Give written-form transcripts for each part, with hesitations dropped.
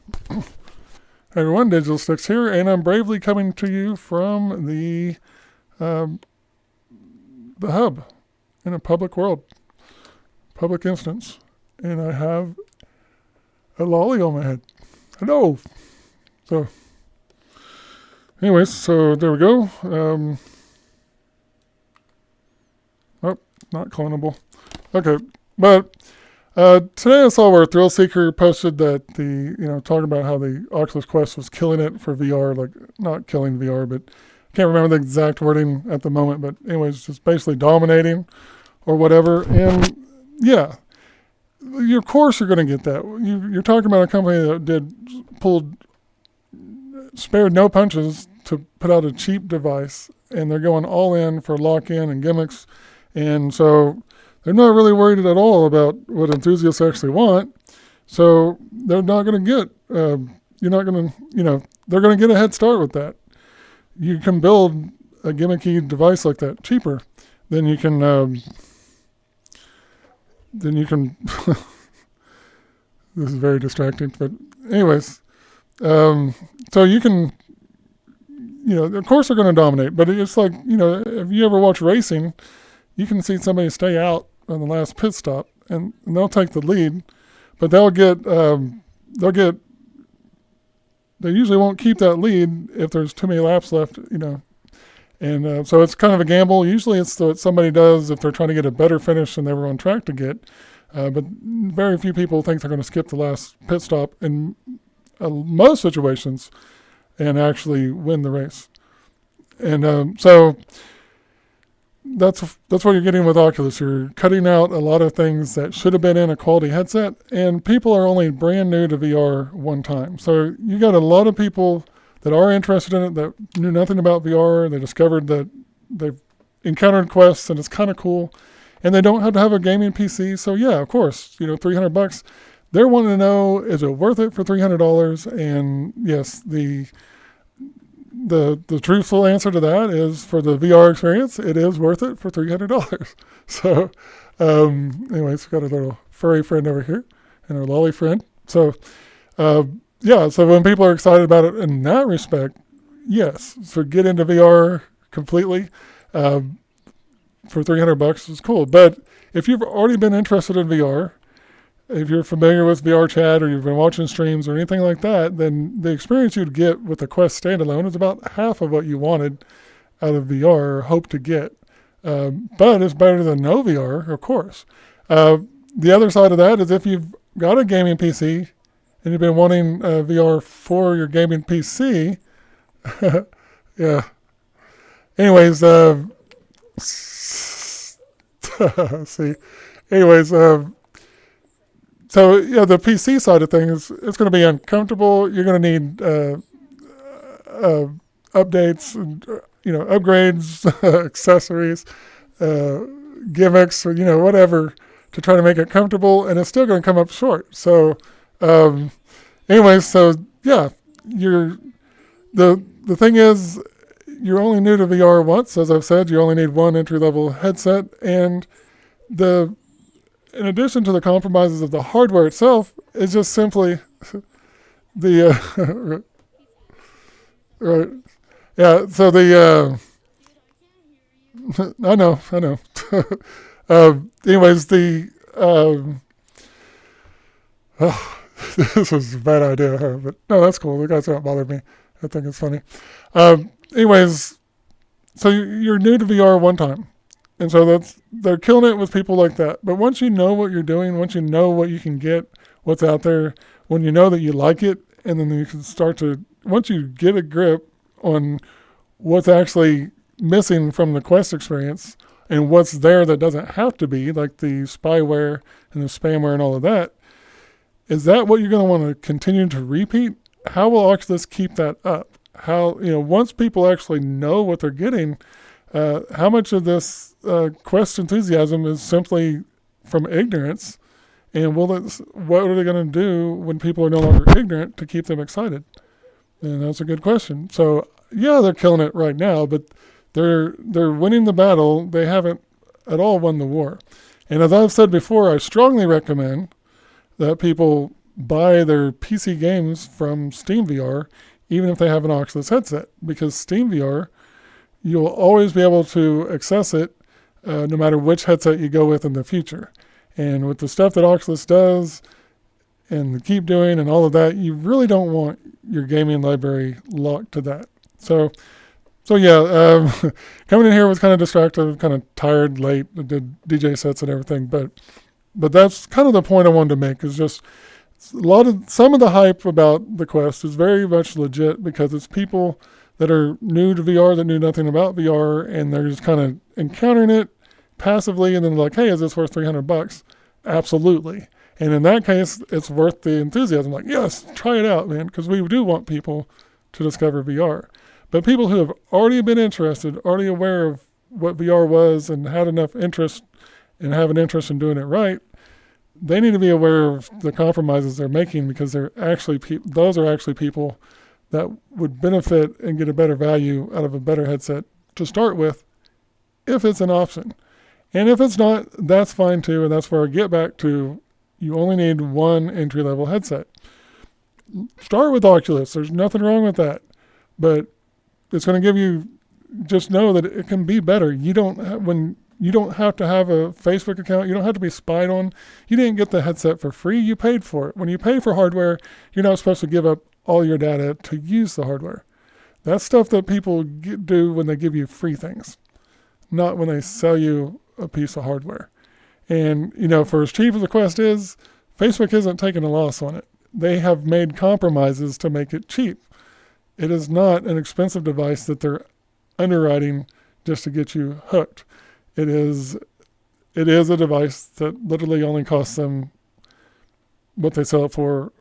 Hey everyone, Digital Sticks here, and I'm bravely coming to you from um, the hub in a public world, public instance, and I have a lolly on my head. Hello. So, anyways, so there we go. Oh, not clonable. Okay, but today I saw where Thrill Seeker posted that talking about how the Oculus Quest was killing it for VR, like not killing VR, but I can't remember the exact wording at the moment, but anyways, just basically dominating or whatever. And yeah, of course you're going to get that. You're talking about a company that pulled, spared no punches to put out a cheap device, and they're going all in for lock-in and gimmicks, and so they're not really worried at all about what enthusiasts actually want. So they're not going to get, you're not going to, they're going to get a head start with that. You can build a gimmicky device like that cheaper than you can, this is very distracting, but anyways, so you can, of course they're going to dominate, but it's like, if you ever watch racing, you can see somebody stay out on the last pit stop, and they'll take the lead, but they usually won't keep that lead if there's too many laps left, and so it's kind of a gamble. Usually it's what somebody does if they're trying to get a better finish than they were on track to get, but very few people think they're going to skip the last pit stop in most situations and actually win the race. And so that's what you're getting with Oculus. You're cutting out a lot of things that should have been in a quality headset, and people are only brand new to VR one time. So you got a lot of people that are interested in it that knew nothing about VR. They discovered that they've encountered Quests and it's kind of cool, and they don't have to have a gaming PC. So yeah, of course, $300. They're wanting to know, is it worth it for $300? And yes, the truthful answer to that is, for the VR experience, it is worth it for $300. So, anyways, we've got a little furry friend over here and our lolly friend. So, so when people are excited about it in that respect, yes. So get into VR completely for $300 is cool. But if you've already been interested in VR, if you're familiar with VRChat or you've been watching streams or anything like that, then the experience you'd get with the Quest standalone is about half of what you wanted out of VR or hope to get. But it's better than no VR, of course. The other side of that is if you've got a gaming PC and you've been wanting VR for your gaming PC, yeah. Anyways, see. Anyways, so yeah, the PC side of things, it's going to be uncomfortable. You're going to need updates, and, upgrades, accessories, gimmicks, or whatever to try to make it comfortable, and it's still going to come up short. So, anyways, so yeah, the thing is, you're only new to VR once, as I've said. You only need one entry-level headset, and in addition to the compromises of the hardware itself, it's just simply the right. Yeah. So I know. Anyways, this was a bad idea, but no, that's cool. The guys don't bother me. I think it's funny. Anyways, so you're new to VR one time. And so they're killing it with people like that. But once you know what you're doing, once you know what you can get, what's out there, when you know that you like it, and then you can once you get a grip on what's actually missing from the Quest experience and what's there that doesn't have to be, like the spyware and the spamware and all of that, is that what you're going to want to continue to repeat? How will Oculus keep that up? How, once people actually know what they're getting, how much of this Quest enthusiasm is simply from ignorance, and what are they going to do when people are no longer ignorant to keep them excited? And that's a good question. So yeah, they're killing it right now, but they're winning the battle. They haven't at all won the war. And as I've said before, I strongly recommend that people buy their PC games from Steam VR, even if they have an Oculus headset, because Steam VR, you'll always be able to access it no matter which headset you go with in the future. And with the stuff that Oculus does and keep doing and all of that, you really don't want your gaming library locked to that. So yeah, coming in here was kind of distracted, kind of tired, late, I did DJ sets and everything, but that's kind of the point I wanted to make, is just some of the hype about the Quest is very much legit, because it's people that are new to VR, that knew nothing about VR, and they're just kind of encountering it passively, and then like, hey, is this worth $300? Absolutely. And in that case, it's worth the enthusiasm. Like, yes, try it out, man, because we do want people to discover VR. But people who have already been interested, already aware of what VR was and had enough interest and have an interest in doing it right, they need to be aware of the compromises they're making, because those are actually people that would benefit and get a better value out of a better headset to start with, if it's an option. And if it's not, that's fine too, and that's where I get back to, you only need one entry-level headset. Start with Oculus. There's nothing wrong with that. But it's going to give you, just know that it can be better. You don't have to have a Facebook account. You don't have to be spied on. You didn't get the headset for free. You paid for it. When you pay for hardware, you're not supposed to give up all your data to use the hardware. That's stuff that people do when they give you free things, not when they sell you a piece of hardware. And, for as cheap as the Quest is, Facebook isn't taking a loss on it. They have made compromises to make it cheap. It is not an expensive device that they're underwriting just to get you hooked. It is a device that literally only costs them what they sell it for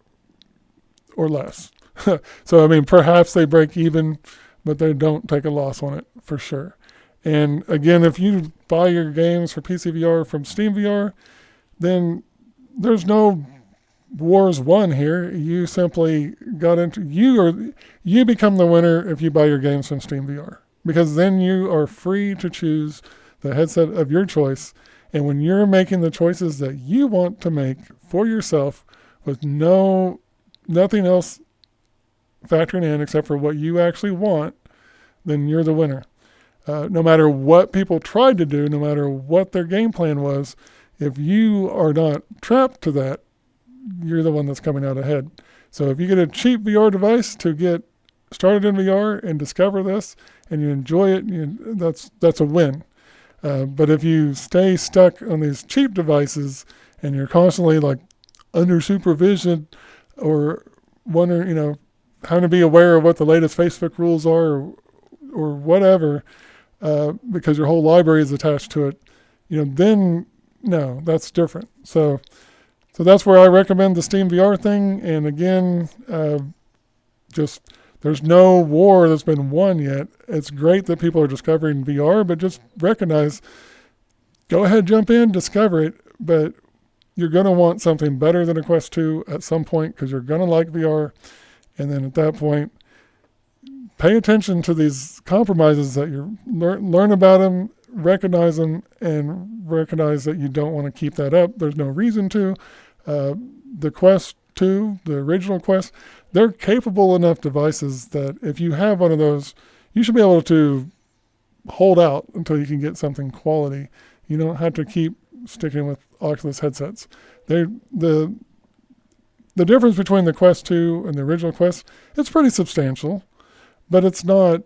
or less. So, perhaps they break even, but they don't take a loss on it for sure. And again, if you buy your games for PC VR from Steam VR, then there's no wars won here. You simply you become the winner if you buy your games from Steam VR, because then you are free to choose the headset of your choice. And when you're making the choices that you want to make for yourself, with nothing else factoring in except for what you actually want, then you're the winner. No matter what people tried to do, no matter what their game plan was, if you are not trapped to that, you're the one that's coming out ahead. So if you get a cheap VR device to get started in VR and discover this, and you enjoy it, that's a win. But if you stay stuck on these cheap devices and you're constantly like under supervision, or wondering, having to be aware of what the latest Facebook rules are, or whatever, because your whole library is attached to it, then no, that's different. So that's where I recommend the Steam VR thing. And again, there's no war that's been won yet. It's great that people are discovering VR, but just recognize, go ahead, jump in, discover it, but you're going to want something better than a Quest 2 at some point, because you're going to like VR. And then at that point, pay attention to these compromises that you learn about them, recognize them, and recognize that you don't want to keep that up. There's no reason to. The Quest 2, the original Quest, they're capable enough devices that if you have one of those, you should be able to hold out until you can get something quality. You don't have to keep sticking with Oculus headsets. The difference between the Quest 2 and the original Quest, it's pretty substantial, but it's not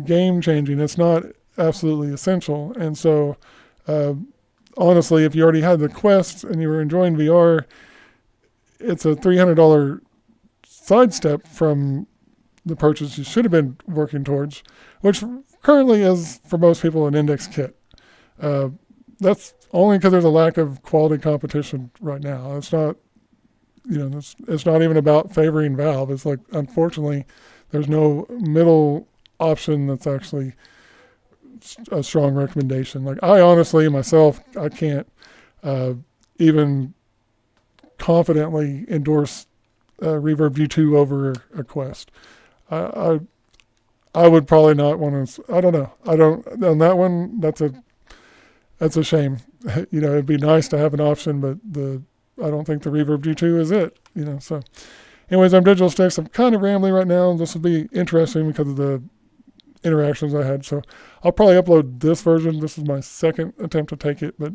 game-changing. It's not absolutely essential. And so, honestly, if you already had the Quest and you were enjoying VR, it's a $300 sidestep from the purchase you should have been working towards, which currently is, for most people, an index kit. That's only because there's a lack of quality competition right now. It's not, it's not even about favoring Valve. It's like, unfortunately, there's no middle option that's actually a strong recommendation. Like, I honestly, myself, I can't even confidently endorse Reverb View 2 over a Quest. I would probably not want to. I don't know. On that one. That's a shame. It'd be nice to have an option, but I don't think the Reverb G2 is it. So anyways, I'm Digital Sticks. I'm kind of rambling right now. This will be interesting because of the interactions I had. So I'll probably upload this version. This is my second attempt to take it, but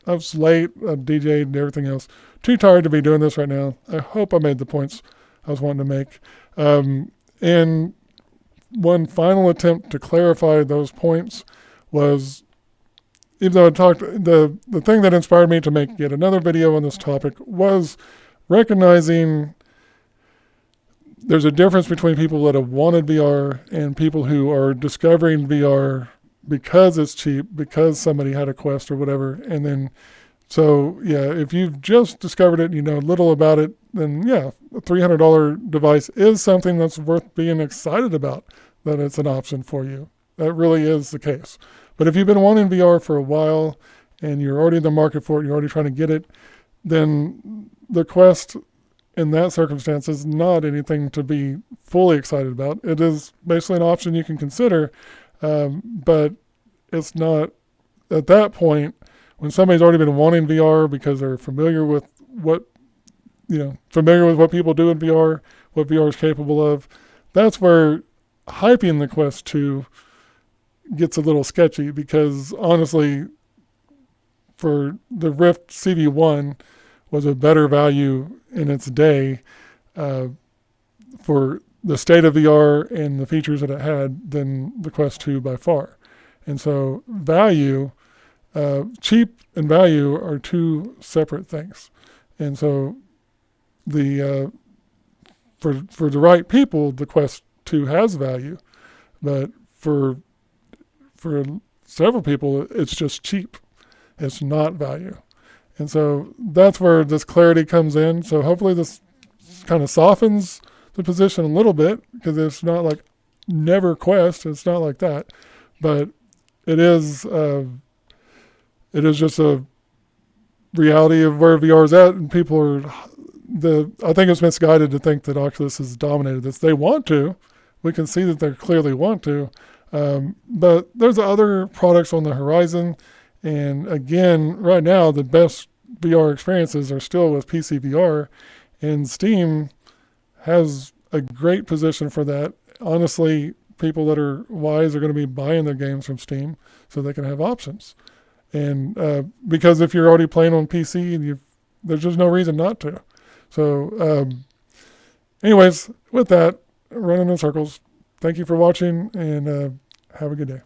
I was late. I DJ'd and everything else. Too tired to be doing this right now. I hope I made the points I was wanting to make. And one final attempt to clarify those points was, even though I talked, the thing that inspired me to make yet another video on this topic was recognizing there's a difference between people that have wanted VR and people who are discovering VR because it's cheap, because somebody had a Quest or whatever. And then, so yeah, if you've just discovered it and you know little about it, then yeah, a $300 device is something that's worth being excited about, that it's an option for you. That really is the case. But if you've been wanting VR for a while and you're already in the market for it, you're already trying to get it, then the Quest in that circumstance is not anything to be fully excited about. It is basically an option you can consider, but it's not at that point when somebody's already been wanting VR because they're familiar with what people do in VR, what VR is capable of. That's where hyping the Quest 2 gets a little sketchy, because honestly, for the Rift CV1 was a better value in its day for the state of VR and the features that it had than the Quest 2 by far. And so value, cheap and value are two separate things. And so the for the right people, the Quest 2 has value, but for several people, it's just cheap. It's not value. And so that's where this clarity comes in. So hopefully this kind of softens the position a little bit, because it's not like never Quest. It's not like that. But it is just a reality of where VR is at, and people are I think it's misguided to think that Oculus has dominated this. They want to. We can see that they clearly want to. But there's other products on the horizon. And again, right now, the best VR experiences are still with PC VR, and Steam has a great position for that. Honestly, people that are wise are going to be buying their games from Steam so they can have options. And because if you're already playing on PC, there's just no reason not to. So anyways, with that, running in circles, thank you for watching, and have a good day.